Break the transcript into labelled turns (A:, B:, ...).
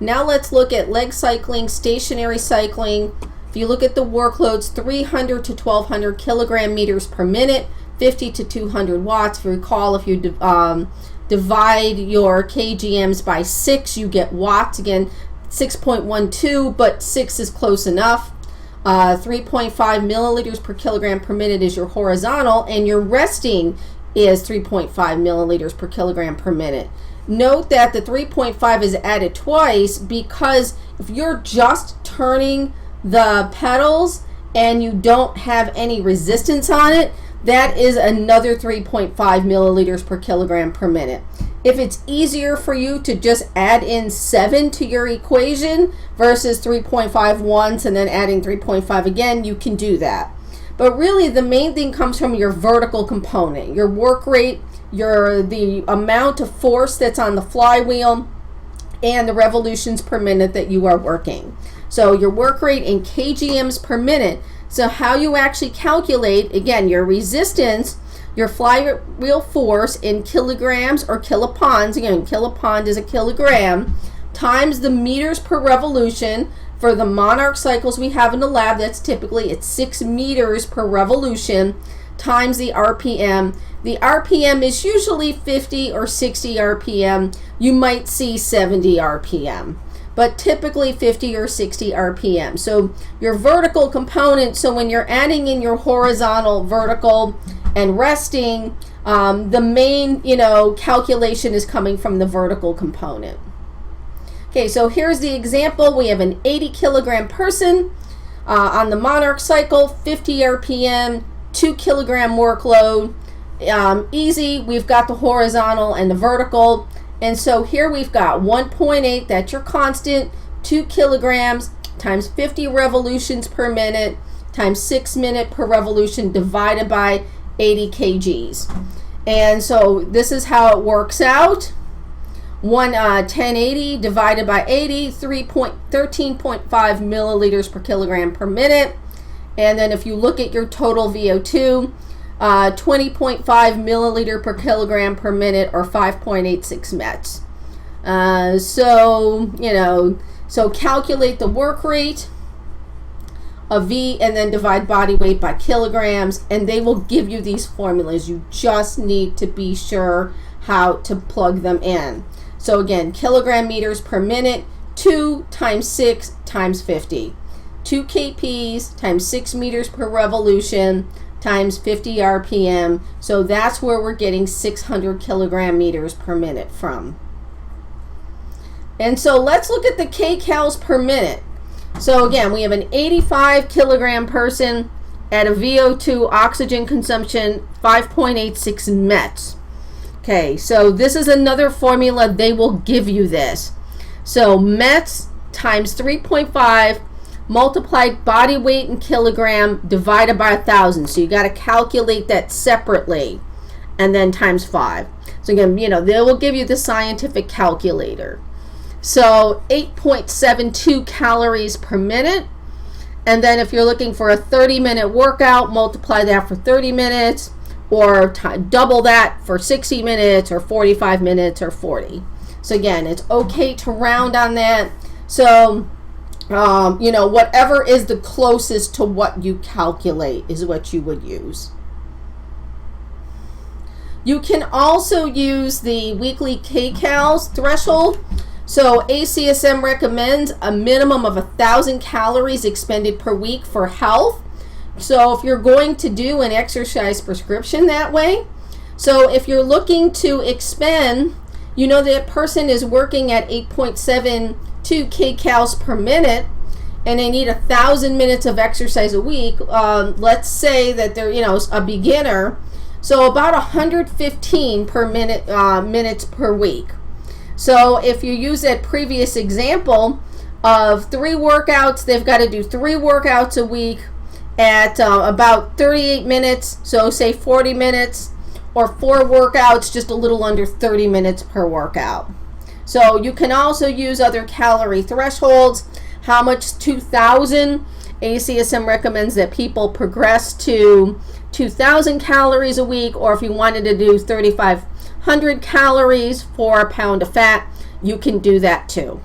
A: Now let's look at leg cycling, stationary cycling. If you look at the workloads, 300 to 1200 kilogram meters per minute, 50 to 200 watts. If you recall, if you divide your kgms by 6, you get watts. Again, 6.12, but 6 is close enough. 3.5 milliliters per kilogram per minute is your horizontal, and your resting is 3.5 milliliters per kilogram per minute. Note that the 3.5 is added twice because if you're just turning the pedals and you don't have any resistance on it, that is another 3.5 milliliters per kilogram per minute. If it's easier for you to just add in 7 to your equation versus 3.5 once and then adding 3.5 again, you can do that. But really the main thing comes from your vertical component, your work rate, the amount of force that's on the flywheel, and the revolutions per minute that you are working. So your work rate in kgms per minute. So how you actually calculate, again, your resistance, your flywheel force in kilograms or kiloponds, again, kilopond is a kilogram, times the meters per revolution. For the Monarch cycles we have in the lab, that's typically it's 6 meters per revolution, times the RPM. The RPM is usually 50 or 60 RPM. You might see 70 RPM, but typically 50 or 60 RPM. So your vertical component, so when you're adding in your horizontal, vertical, and resting, the main, calculation is coming from the vertical component. Okay, so here's the example. We have an 80 kilogram person on the Monarch cycle, 50 RPM, 2 kilogram workload. Easy, we've got the horizontal and the vertical. And so here we've got 1.8, that's your constant, 2 kilograms times 50 revolutions per minute times 6 minutes per revolution divided by 80 kgs. And so this is how it works out. 1080 divided by 80, 13.5 milliliters per kilogram per minute. And then if you look at your total VO2, 20.5 milliliter per kilogram per minute, or 5.86 mets. So calculate the work rate of V and then divide body weight by kilograms, and they will give you these formulas. You just need to be sure how to plug them in. So again, kilogram meters per minute, 2 times 6 times 50. 2 kps times 6 meters per revolution times 50 RPM. So that's where we're getting 600 kilogram meters per minute from. And so let's look at the kcals per minute. So again, we have an 85 kilogram person at a VO2 oxygen consumption 5.86 mets. Okay, so this is another formula. They will give you this. So mets times 3.5 multiplied body weight in kilogram divided by 1,000. So you got to calculate that separately, and then times 5. So again, they will give you the scientific calculator. So 8.72 calories per minute. And then if you're looking for a 30-minute workout, multiply that for 30 minutes, or double that for 60 minutes, or 45 minutes, or 40. So again, it's okay to round on that. So, whatever is the closest to what you calculate is what you would use. You can also use the weekly kcals threshold. So ACSM recommends a minimum of 1,000 calories expended per week for health. So if you're going to do an exercise prescription that way, so if you're looking to expend, that person is working at 8.72 kcals per minute, and they need 1,000 minutes of exercise a week. Let's say that they're, a beginner, so about 115 per minute minutes per week. So if you use that previous example of 3 workouts, they've got to do 3 workouts a week at about 38 minutes, so say 40 minutes, or 4 workouts, just a little under 30 minutes per workout. So you can also use other calorie thresholds. How much? 2,000. ACSM recommends that people progress to 2,000 calories a week, or if you wanted to do 3,500 calories for a pound of fat, you can do that too.